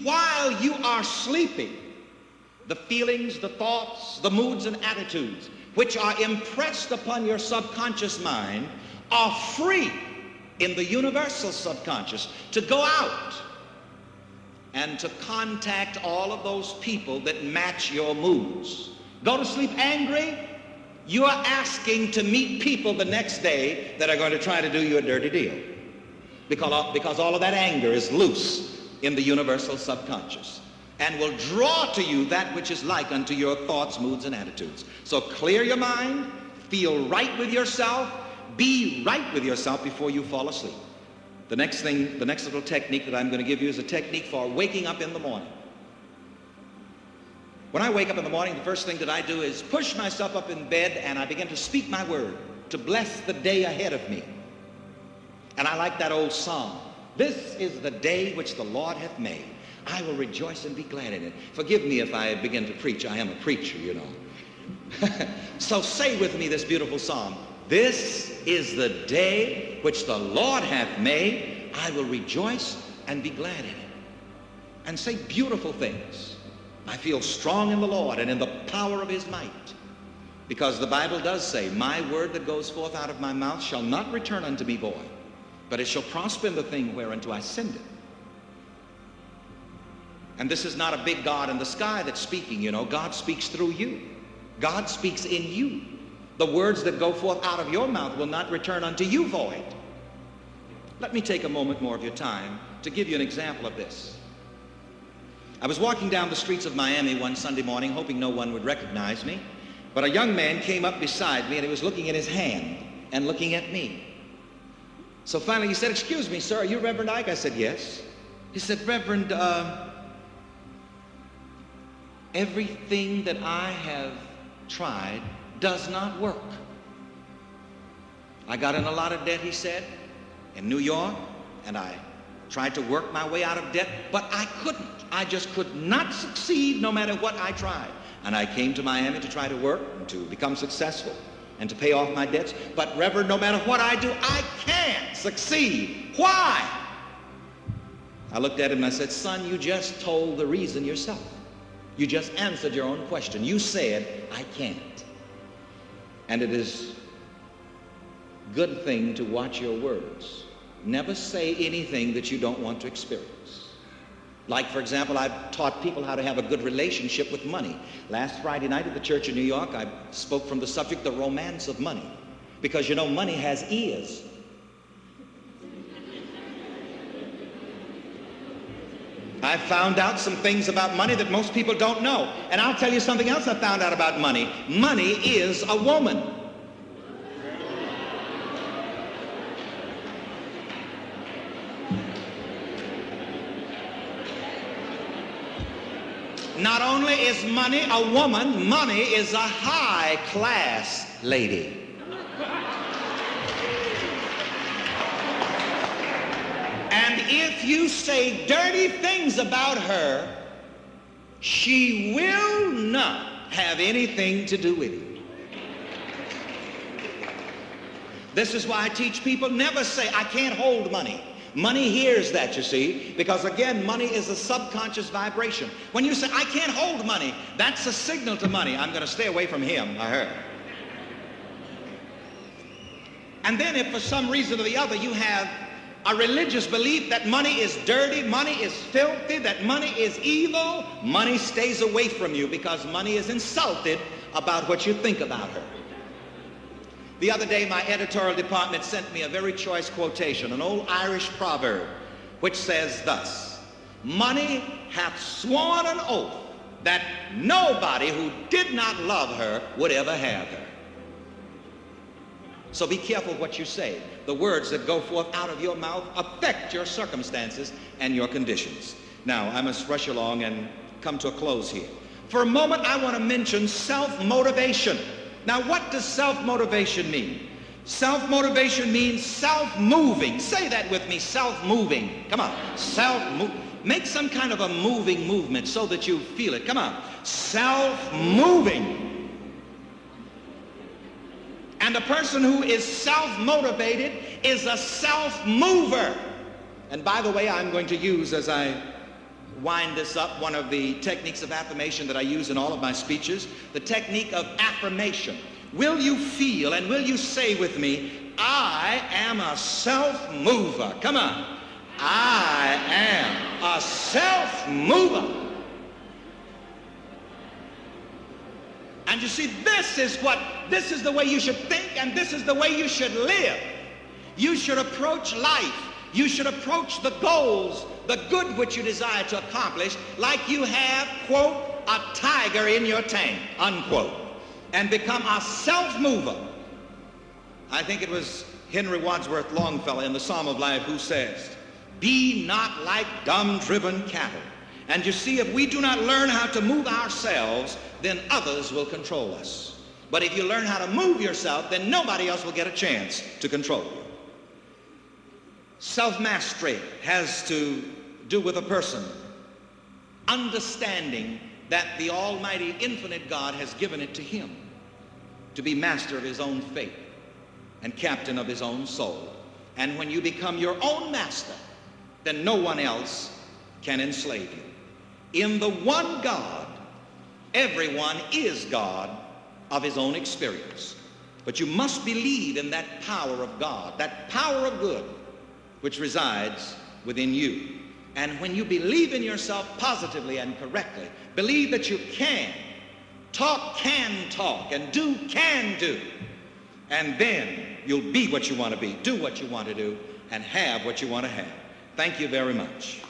while you are sleeping, the feelings, the thoughts, the moods and attitudes which are impressed upon your subconscious mind are free in the universal subconscious to go out and to contact all of those people that match your moods. Go to sleep angry, you are asking to meet people the next day that are going to try to do you a dirty deal, because all of that anger is loose in the universal subconscious and will draw to you that which is like unto your thoughts, moods, and attitudes. So clear your mind, feel right with yourself, be right with yourself before you fall asleep. The next little technique that I'm going to give you is a technique for waking up in the morning. When I wake up in the morning, the first thing that I do is push myself up in bed and I begin to speak my word, to bless the day ahead of me. And I like that old song, "This is the day which the Lord hath made. I will rejoice and be glad in it." Forgive me if I begin to preach. I am a preacher, you know. So say with me this beautiful song, "This is the day which the Lord hath made. I will rejoice and be glad in it." And say beautiful things. I feel strong in the Lord and in the power of his might. Because the Bible does say, "My word that goes forth out of my mouth shall not return unto me void, but it shall prosper in the thing whereunto I send it." And this is not a big God in the sky that's speaking, you know. God speaks through you. God speaks in you. The words that go forth out of your mouth will not return unto you void. Let me take a moment more of your time to give you an example of this. I was walking down the streets of Miami one Sunday morning, hoping no one would recognize me, but a young man came up beside me and he was looking at his hand and looking at me. So finally he said, "Excuse me, sir, are you Reverend Ike?" I said, "Yes." He said, "Reverend, everything that I have tried does not work. I got in a lot of debt," he said, "in New York, and I tried to work my way out of debt, but I couldn't. I just could not succeed no matter what I tried. And I came to Miami to try to work and to become successful and to pay off my debts. But Reverend, no matter what I do, I can't succeed. Why?" I looked at him and I said, "Son, you just told the reason yourself. You just answered your own question. You said, 'I can't.' And it is a good thing to watch your words. Never say anything that you don't want to experience. Like, for example, I've taught people how to have a good relationship with money. Last Friday night at the church in New York, I spoke from the subject, the romance of money. Because, you know, money has ears. I found out some things about money that most people don't know. And I'll tell you something else I found out about money. Money is a woman. Not only is money a woman, money is a high-class lady. And if you say dirty things about her, she will not have anything to do with you. This is why I teach people, never say, "I can't hold money." Money hears that, you see, because again, money is a subconscious vibration. When you say, "I can't hold money," that's a signal to money. I'm going to stay away from him, I heard. And then if for some reason or the other you have a religious belief that money is dirty, money is filthy, that money is evil, money stays away from you because money is insulted about what you think about her. The other day, my editorial department sent me a very choice quotation, an old Irish proverb, which says thus, "Money hath sworn an oath that nobody who did not love her would ever have her." So be careful what you say. The words that go forth out of your mouth affect your circumstances and your conditions. Now, I must rush along and come to a close here. For a moment, I want to mention self-motivation. Now, what does self-motivation mean? Self-motivation means self-moving. Say that with me, self-moving. Come on, self-moving. Make some kind of a moving movement so that you feel it. Come on, self-moving. And a person who is self-motivated is a self-mover. And by the way, I'm going to use, as I wind this up, one of the techniques of affirmation that I use in all of my speeches, the technique of affirmation. Will you feel and will you say with me, I am a self-mover? Come on. I am a self-mover. And you see, this is the way you should think, and this is the way you should live. You should approach life. You should approach the goals, the good which you desire to accomplish, like you have, quote, a tiger in your tank, unquote, and become a self-mover. I think it was Henry Wadsworth Longfellow in the Psalm of Life who says, be not like dumb-driven cattle. And you see, if we do not learn how to move ourselves, then others will control us. But if you learn how to move yourself, then nobody else will get a chance to control you. Self-mastery has to do with a person understanding that the Almighty, infinite God has given it to him to be master of his own fate and captain of his own soul. And when you become your own master, then no one else can enslave you. In the one God, everyone is God of his own experience. But you must believe in that power of God, that power of good, which resides within you. And when you believe in yourself positively and correctly, believe that you can talk, and do, can do, and then you'll be what you want to be, do what you want to do, and have what you want to have. Thank you very much.